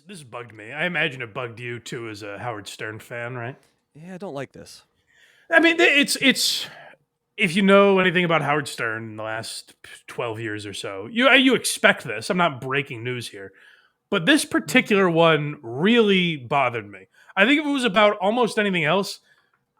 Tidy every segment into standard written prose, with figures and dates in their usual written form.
This bugged me. I imagine it bugged you too as a Howard Stern fan, right? Yeah, I don't like this. I mean, it's if you know anything about Howard Stern in the last 12 years or so, you expect this. I'm not breaking news here. But this particular one really bothered me. I think if it was about almost anything else,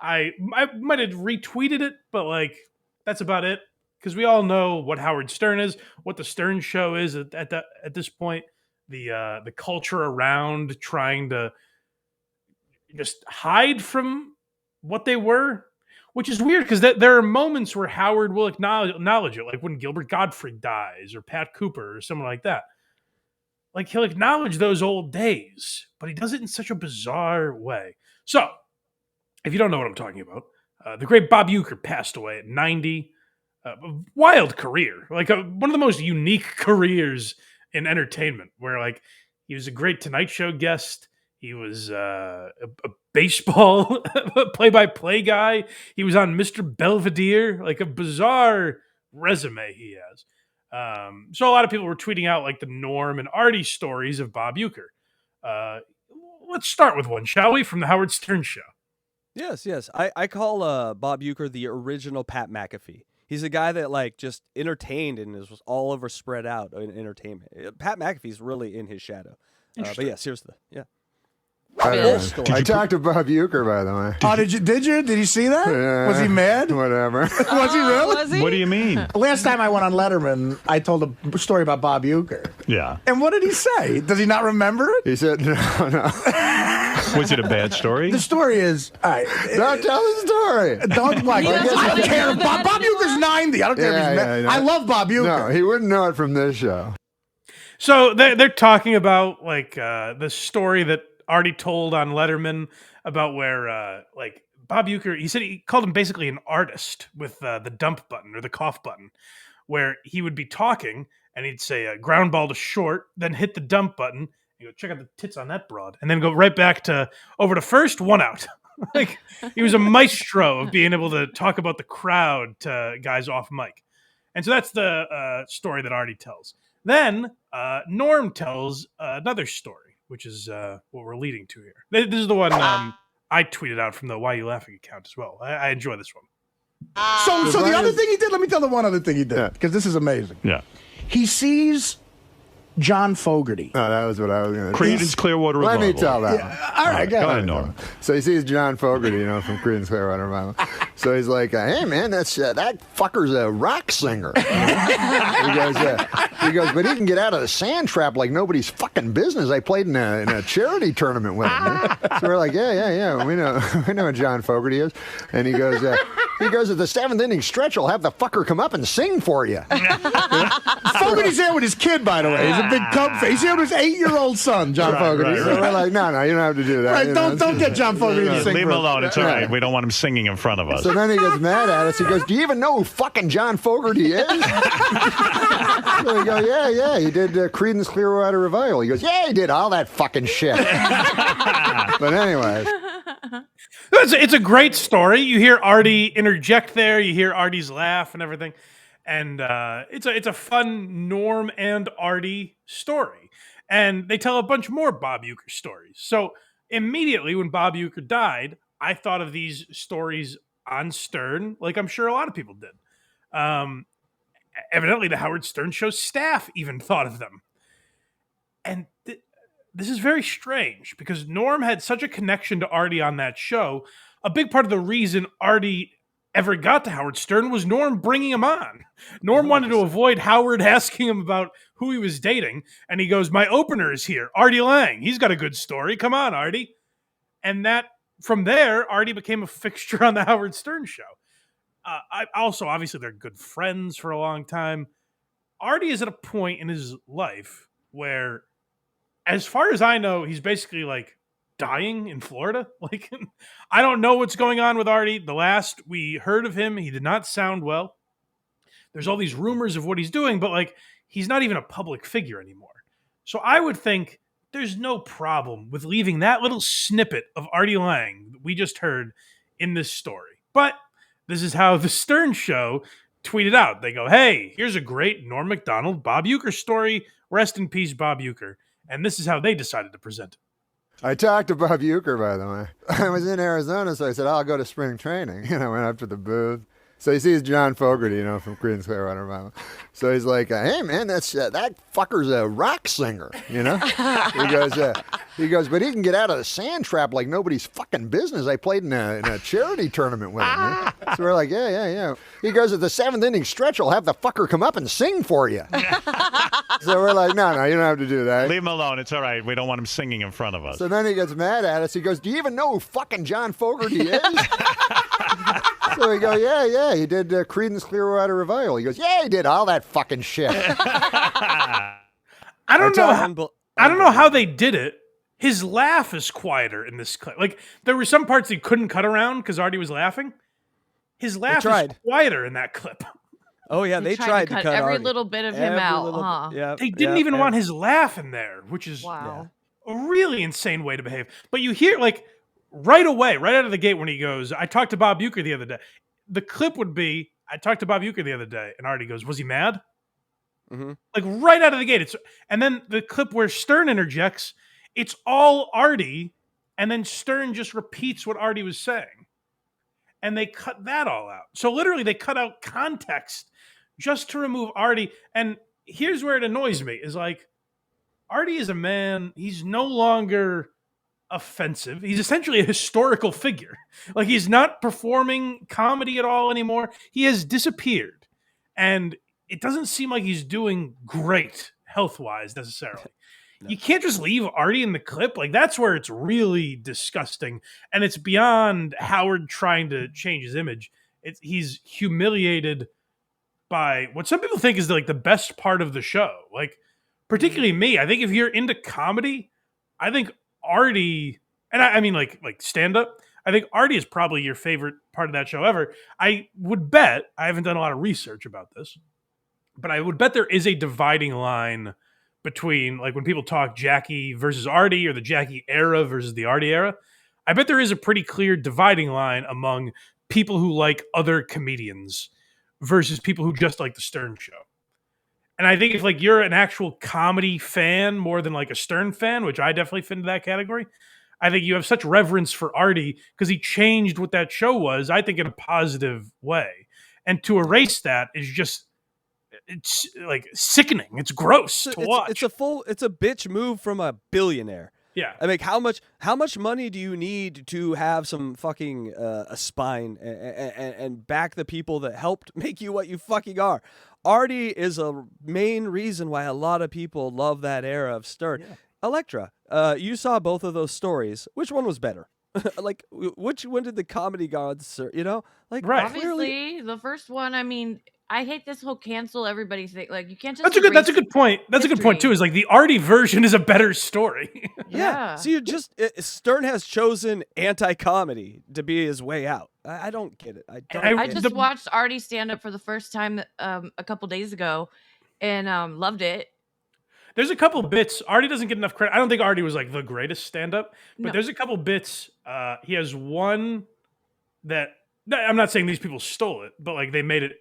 I might have retweeted it, but like that's about it. Because we all know what Howard Stern is, what the Stern Show is at this point. The culture around trying to just hide from what they were, which is weird because there are moments where Howard will acknowledge it, like when Gilbert Gottfried dies or Pat Cooper or someone like that. Like he'll acknowledge those old days, but he does it in such a bizarre way. So, if you don't know what I'm talking about, the great Bob Uecker passed away at 90. A wild career, like one of the most unique careers in entertainment, where like he was a great Tonight Show guest. He was a baseball play-by-play guy. He was on Mr. Belvedere, like a bizarre resume he has. So a lot of people were tweeting out like the Norm and Artie stories of Bob Uecker. Let's start with one, shall we, from the Howard Stern Show. Yes. I call Bob Uecker the original Pat McAfee. He's a guy that like just entertained and was all over spread out in entertainment. Pat McAfee's really in his shadow. But yes, here's the I talked to Bob Uecker, by the way. Oh, did you? Did you see that? Yeah, was he mad? Whatever. Was he really? Was he? What do you mean? Last time I went on Letterman, I told a story about Bob Uecker. Yeah. And what did he say? Does he not remember it? He said, no. Was it a bad story? The story is, all right. Don't tell the story. Don't like. I don't care. Bob Uecker's 90. I don't care if he's mad. I love Bob Uecker. No, he wouldn't know it from this show. So they're talking about like the story that Artie told on Letterman about where like Bob Uecker, he said he called him basically an artist with the dump button or the cough button, where he would be talking and he'd say ground ball to short, then hit the dump button. You go check out the tits on that broad, and then go right back to over to first, one out. Like he was a maestro of being able to talk about the crowd to guys off mic, and so that's the story that Artie tells. Then Norm tells another story, which is what we're leading to here. This is the one I tweeted out from the Why You Laughing account as well. I enjoy this one. So the other thing he did, let me tell the one other thing he did, because this is amazing. Yeah. He sees John Fogerty. Oh, that was what I was going to say. Creedence Clearwater Let Revival. me tell that one. All right, go ahead, Norm. So he sees John Fogerty, from Creedence Clearwater Revival. So he's like, "Hey man, that fucker's a rock singer." He goes, "But he can get out of the sand trap like nobody's fucking business." I played in a charity tournament with him. So we're like, "Yeah, we know what John Fogerty is." And he goes, "At the seventh inning stretch, I'll have the fucker come up and sing for you." Fogerty's there with his kid, by the way. He's a big Cub fan. He's here with his 8-year-old son, John Fogerty. So we're like, no, you don't have to do that. Right, don't get John Fogerty to sing. Leave him for us. alone. It's all right. We don't want him singing in front of us. So then he gets mad at us. He goes, "Do you even know who fucking John Fogerty is?" So we go, yeah. He did Creedence Clearwater Revival. He goes, "Yeah, he did all that fucking shit." But anyway. It's a great story. You hear Artie interject there. You hear Artie's laugh and everything. And it's a fun Norm and Artie story. And they tell a bunch more Bob Uecker stories. So immediately when Bob Uecker died, I thought of these stories on Stern, like I'm sure a lot of people did. Evidently, the Howard Stern Show staff even thought of them. And this is very strange because Norm had such a connection to Artie on that show. A big part of the reason Artie ever got to Howard Stern was Norm bringing him on. Norm wanted to avoid Howard asking him about who he was dating. And he goes, "My opener is here, Artie Lange. He's got a good story. Come on, Artie." And from there, Artie became a fixture on the Howard Stern Show. Obviously, they're good friends for a long time. Artie is at a point in his life where, as far as I know, he's basically like dying in Florida. Like, I don't know what's going on with Artie. The last we heard of him, he did not sound well. There's all these rumors of what he's doing, but like, he's not even a public figure anymore. So I would think there's no problem with leaving that little snippet of Artie Lange that we just heard in this story. But this is how the Stern Show tweeted out. They go, "Hey, here's a great Norm MacDonald, Bob Uecker story. Rest in peace, Bob Uecker." and this is how they decided to present it. I talked to Bob Uecker, by the way. I was in Arizona, so I said, I'll go to spring training. I went up to the booth. So he sees John Fogerty, from Creedence Clearwater Revival. So he's like, hey, man, that fucker's a rock singer, He goes, but he can get out of the sand trap like nobody's fucking business. I played in a charity tournament with him. So we're like, yeah. He goes, at the 7th inning stretch, I'll have the fucker come up and sing for you. So we're like, no, you don't have to do that. Leave him alone. It's all right. We don't want him singing in front of us. So then he gets mad at us. He goes, do you even know who fucking John Fogerty is? So we go, yeah, he did Creedence Clearwater Revival. He goes, yeah, he did all that fucking shit. I don't know how they did it. His laugh is quieter in this clip. Like, there were some parts he couldn't cut around because Artie was laughing. His laugh is quieter in that clip. Oh, yeah, they tried to cut every Artie. little bit of him out, huh? Yeah, they didn't even want his laugh in there, which is a really insane way to behave. But you hear, like, right away, right out of the gate when he goes, I talked to Bob Uecker the other day. The clip would be, I talked to Bob Uecker the other day, and Artie goes, was he mad? Mm-hmm. Like, right out of the gate. And then the clip where Stern interjects, it's all Artie, and then Stern just repeats what Artie was saying. And they cut that all out. So literally, they cut out context just to remove Artie. And here's where it annoys me, is like, Artie is a man, he's no longer offensive. He's essentially a historical figure. Like, he's not performing comedy at all anymore. He has disappeared. And it doesn't seem like he's doing great health-wise necessarily. No. You can't just leave Artie in the clip. Like, that's where it's really disgusting. And it's beyond Howard trying to change his image. He's humiliated by what some people think is the best part of the show. Like, particularly me. I think if you're into comedy, I think Artie, and I mean like stand-up, I think Artie is probably your favorite part of that show ever. I would bet, I haven't done a lot of research about this, but I would bet there is a dividing line between, like, when people talk Jackie versus Artie or the Jackie era versus the Artie era. I bet there is a pretty clear dividing line among people who like other comedians versus people who just like the Stern show. And I think if, like, you're an actual comedy fan more than like a Stern fan, which I definitely fit into that category, I think you have such reverence for Artie because he changed what that show was, I think, in a positive way. And to erase that is just, it's like sickening. It's gross to watch. It's a bitch move from a billionaire. Yeah. I mean, how much money do you need to have some fucking a spine and back the people that helped make you what you fucking are? Artie is a main reason why a lot of people love that era of Stern. Yeah. Electra, you saw both of those stories. Which one was better? Like, which one did the comedy gods, like, right? Obviously, the first one. I mean, I hate this whole cancel everybody thing. Like, you can't just. That's a good point. That's a good point too. Is like the Artie version is a better story. Yeah. So Stern has chosen anti-comedy to be his way out. I don't get it. I just watched Artie stand up for the first time a couple days ago, and loved it. There's a couple bits. Artie doesn't get enough credit. I don't think Artie was like the greatest stand-up, but there's a couple bits. He has one that I'm not saying these people stole it, but like they made it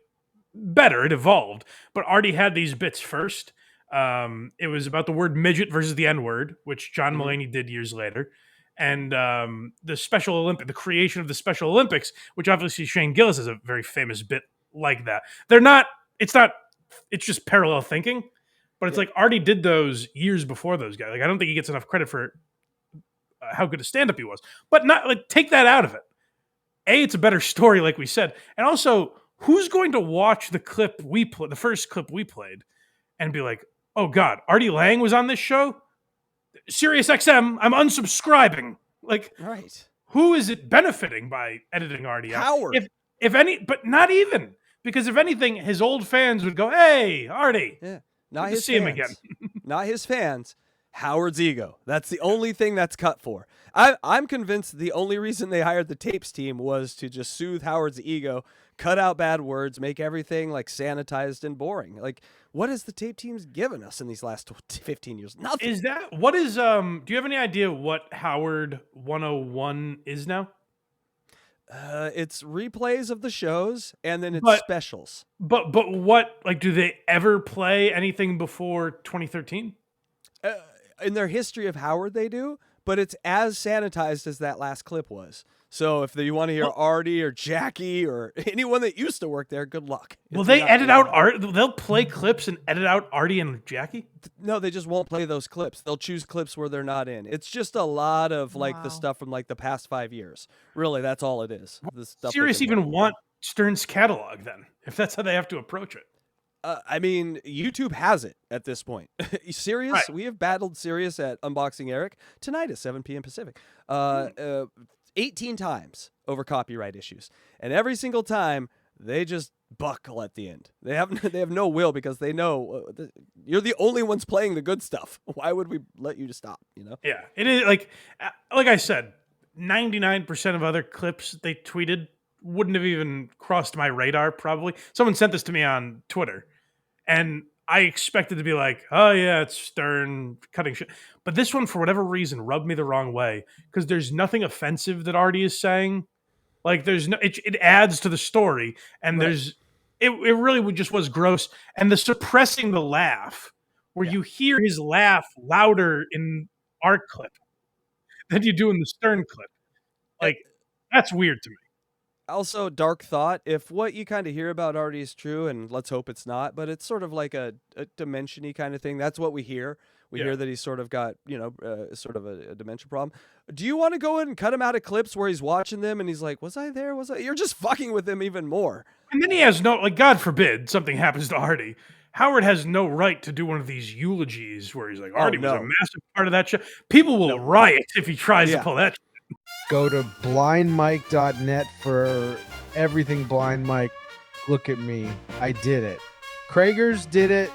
better. It evolved. But Artie had these bits first. It was about the word midget versus the N-word, which John Mulaney did years later. And the creation of the Special Olympics, which obviously Shane Gillis has a very famous bit like that. It's just parallel thinking. But it's like Artie did those years before those guys. Like, I don't think he gets enough credit for how good a stand-up he was. But not like, take that out of it. It's a better story, like we said. And also, who's going to watch the clip the first clip we played, and be like, "Oh God, Artie Lange was on this show? Sirius XM, I'm unsubscribing." Like, right? Who is it benefiting by editing Artie out? Howard. If any, but not even, because if anything, his old fans would go, "Hey, Artie." Yeah. Not his fans. Him again. Not his fans. Howard's ego. That's the only thing that's cut for. I'm convinced the only reason they hired the tapes team was to just soothe Howard's ego, cut out bad words, make everything like sanitized and boring. Like, what has the tape teams given us in these last 15 years? Nothing. Do you have any idea what Howard 101 is now? It's replays of the shows, and then it's specials. But what, like, do they ever play anything before 2013? in their history of Howard, they do, but it's as sanitized as that last clip was. So if you want to hear Artie or Jackie or anyone that used to work there, good luck. Will they edit out Art? They'll play clips and edit out Artie and Jackie? No, they just won't play those clips. They'll choose clips where they're not in. It's just a lot of like the stuff from like the past 5 years. Really, that's all it is. The stuff Sirius even want Stern's catalog then, if that's how they have to approach it. I mean, YouTube has it at this point. Sirius, Right. we have battled Sirius at Unboxing Eric tonight at 7 p.m. Pacific. 18 times over copyright issues, and every single time they just buckle at the end. They have no will because they know you're the only ones playing the good stuff. Why would we let you to stop? You know? Yeah, it is like I said, 99% of other clips they tweeted wouldn't have even crossed my radar. Probably someone sent this to me on Twitter, and I expected to be like, oh yeah, it's Stern cutting shit. But this one, for whatever reason, rubbed me the wrong way because there's nothing offensive that Artie is saying. Like there's no, it adds to the story, and Right. it really just was gross. And the suppressing the laugh, where you hear his laugh louder in our clip than you do in the Stern clip, like that's weird to me. Also, dark thought. If what you kind of hear about Artie is true, and let's hope it's not, but it's sort of like a dimension-y kind of thing. That's what we hear. We hear that he's sort of got, sort of a dementia problem. Do you want to go in and cut him out of clips where he's watching them and he's like, was I there? Was I? You're just fucking with him even more. And then he has no, like, God forbid something happens to Artie. Howard has no right to do one of these eulogies where he's like, Artie was a massive part of that show. People will riot if he tries to pull that. Go to blindmike.net for everything Blind Mike. Look at me. I did it. Kragers did it.